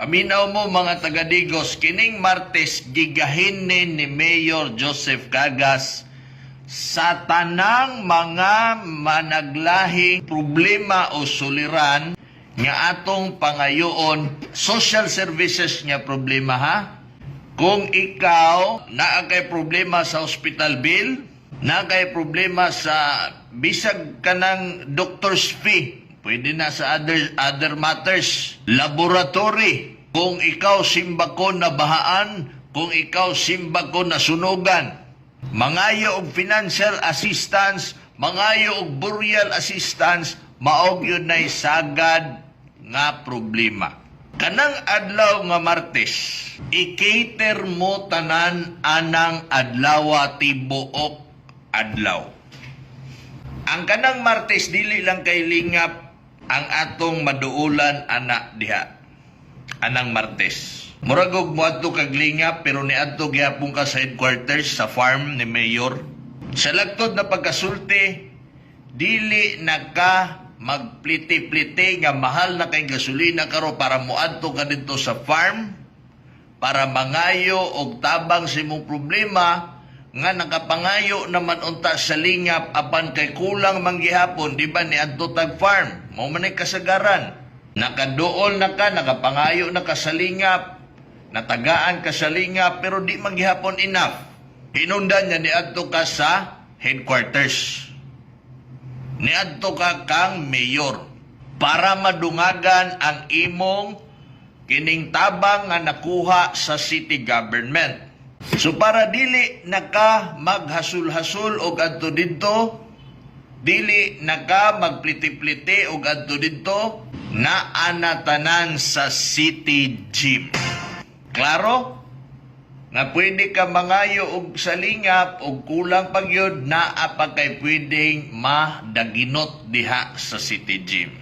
Paminaw mo mga taga-Digos, kining Martes gigahin ni Mayor Joseph Cagas sa tanang mga managlahing problema o suliran nga atong pangayoon, social services nga problema ha. Kung ikaw naa kay problema sa hospital bill, naa kay problema sa bisag kanang doctor's fee, pwede na sa other matters, laboratory, kung ikaw simbakon na bahaan, kung ikaw simbakon na sunugan, mangayo og financial assistance, mangayo og burial assistance, maog yun na'y sagad nga problema. Kanang adlaw nga Martes, i-cater mo tanan anang adlaw tibuok adlaw. Ang kanang Martes dili lang kay lingap ang atong maduulan anak diha. Anang Martes. Murag og moadto kag lingap pero niadto gyapon ka sa headquarters sa farm ni Mayor. Sa lagtod na pagkasulti, dili na ka magpliti-pliti nga mahal na kay gasolina karo para moadto ka dito sa farm para mangayo og tabang sa imong problema nga nakapangayo naman unta sa lingap apan kay kulang manggihapon, di ba, ni adto tag farm mo man ay kasagaran, nakaduol na ka, nakapangayo na ka sa lingap, natagaan ka sa lingap pero di manggihapon enough, hinundan niya ni adto ka sa headquarters, ni adto ka kang mayor para madungagan ang imong kining tabang nga nakuha sa city government. So para dili naka maghasul-hasul og adto didto, dili naka magpliti-pliti og adto didto, naanatanan sa city gym. Klaro? Nga pwede ka mangayo og salingap og kulang pagyod naa pa kay pwedeng madaginot diha sa city gym.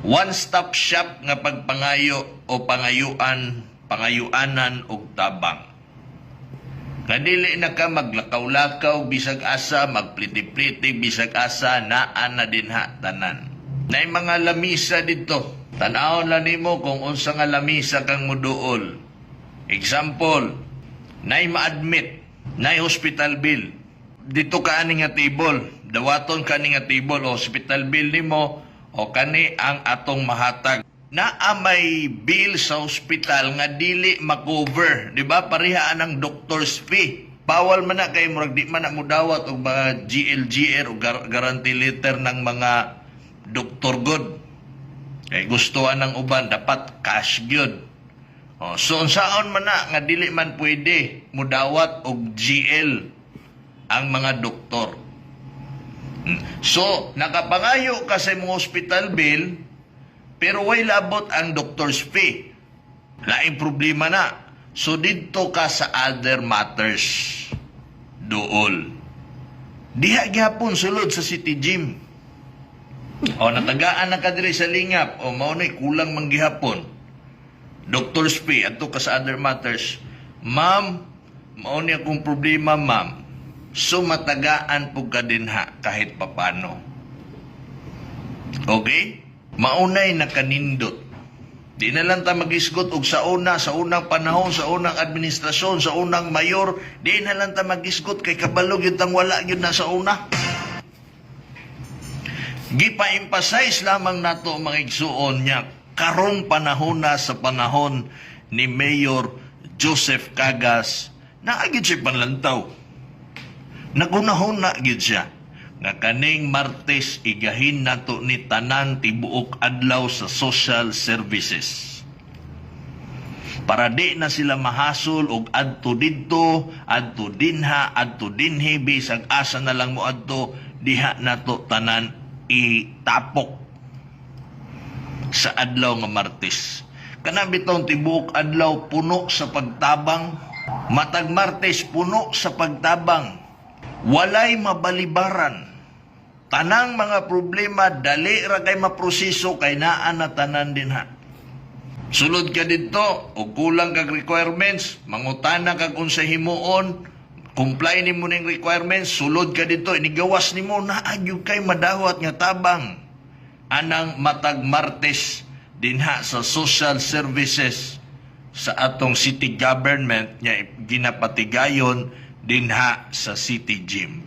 One-stop shop nga pagpangayo o pangayuanan og tabang. Kadili na ka maglakaw-lakaw, bisag asa, magpliti-pliti, bisag asa, naan na din ha, tanan. Nay mga lamisa dito. Tanawon lang nimo kung unsa nga lamisa kang muduol. Example, nay ma-admit, nay hospital bill. Dito ka ani nga table, dawaton ka ani nga table, hospital bill nimo, o kani ang atong mahatag. Naa may bill sa ospital nga dili makover, di ba? Parihaan ang doctor's fee. Bawal man na kay murag di man na mudawat og mga GLGR o guarantee letter ng mga doktor good. Kay gustuhan ng uban dapat cash gyud. So unsaon man na nga dili man pwede mudawat og GL ang mga doktor. So nakapangayo ka sa imong hospital bill pero way labot ang doctor's fee. Laing problema na. So dito ka sa other matters. Dool. Diha gyapon sulod sa city gym. O natagaan na ka diri sa lingap. O maunay kulang manggihapon. Doctor's fee. Ato ka sa other matters. Ma'am, maunay akong problema, ma'am. So matagaan po ka din ha kahit papano. Okay? Maunay na kanindot. Di na lang ta mag-isgot og sa unang panahon, sa unang administrasyon, sa unang mayor, di na lang ta mag-isgot kay kabalog yun tang wala yun na sa una. Gipa-emphasize lamang nato mga igsuon niya karong panahon na sa panahon ni Mayor Joseph Cagas na agad siya panlantaw. Nagunahon na agad siya. Nga kaning Martes igahin nato ni tanan tibuok adlaw sa social services. Para di na sila mahasol og adto didto, adto dinha, adto dinhi, bisag asa na lang mo adto, diha nato tanan itapok sa adlaw nga Martes. Kana bitong tibuok adlaw puno sa pagtabang, matag Martes puno sa pagtabang. Walay mabalibaran. Tanang mga problema, dali ra kay maproseso kay naa na tanan din ha. Sulod ka dito, o kulang kag requirements, mangutana kag unsa himuon, comply nimo ning requirements, sulod ka dito, inigawas nimo na agyo kay madawat nga tabang. Anang matag Martes dinha sa social services sa atong city government nga ginapatigayon dinha sa City Gym.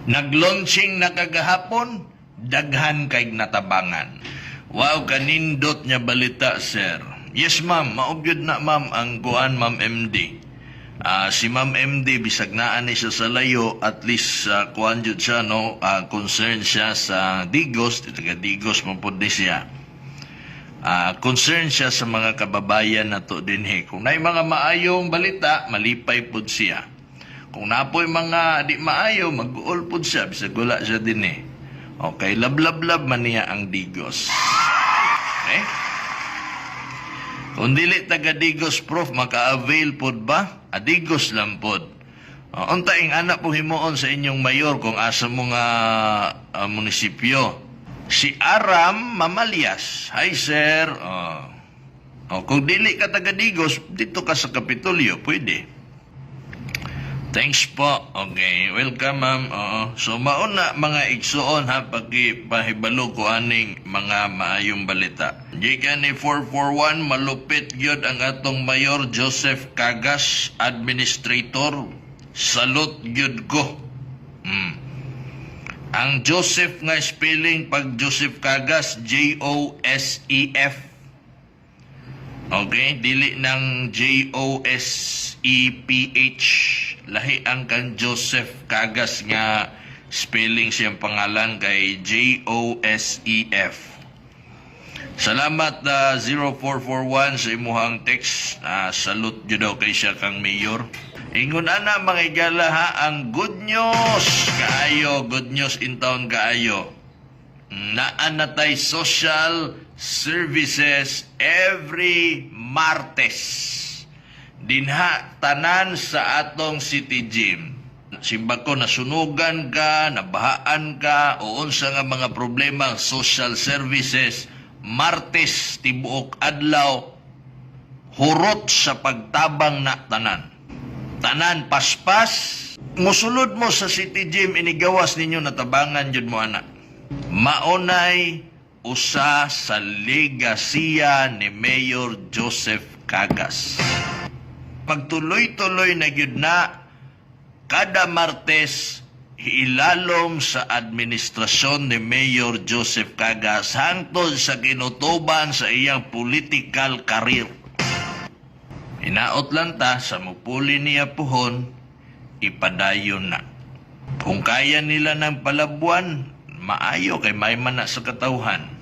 Nag-launching na kagahapon, daghan kay natabangan. Wow, kanindot niya balita, sir. Yes, ma'am. Maubyod na, ma'am, ang kuan, ma'am MD. Si ma'am MD, bisag naan siya sa layo, at least kuan jud siya, no? Concern siya sa Digos, taga Digos, mapod ni siya. Concern siya sa mga kababayan na to dinhi. Kung naay mga maayong balita, malipay pud siya. Kung napoy mga di maayo, mag-uol pud siya, bisag wala siya dinhi. Okay, lab-lab-lab man niya ang Digos. Okay? Kung dili taga Digos, prof, maka-avail pod ba? Digos lang pod. Untaing anak po himuon sa inyong mayor kung asa mo nga munisipyo. Si Aram Mamalias. Hi, sir. Kung dili ka taga Digos, dito ka sa Kapitolyo, pwede. Thanks po. Okay, welcome, ma'am. So, mauna mga igsuon ha, pahibalo ko aning mga maayong balita. Gikan ni 441, malupit gyud ang atong Mayor Joseph Cagas, Administrator. Salute gyud ko. Ang Joseph nga spelling pag Joseph Cagas, Joseph. Okay, dili ng Joseph. Lahi ang kan Joseph Cagas nga spelling siyang pangalan kay Joseph. Salamat 0441 sa imuhang text. Salute jud daw kay siya kang mayor. Ingon ana mga igala ha, ang good news kaayo, good news in town kaayo. Naan na tay social services every Martes. Dinha tanan sa atong City Gym. Simba ko nasunugan ka, nabahaan ka, o unsa nga mga problema social services, Martes tibuok adlaw, hurot sa pagtabang na tanan. Tanan paspas, musulod mo sa City Gym, inigawas ninyo natabangan jud mo anak. Maunay usa sa legasiya ni Mayor Joseph Cagas. Pagtuloy-tuloy na gyud na kada Martes ilalom sa administrasyon ni Mayor Joseph Cagas hangtod sa kinutuban sa iyang political career. Hinaot lang ta sa mupuli niya puhon, ipadayon na. Kung kaya nila ng palabuan, maayo kay may man na sa katawhan.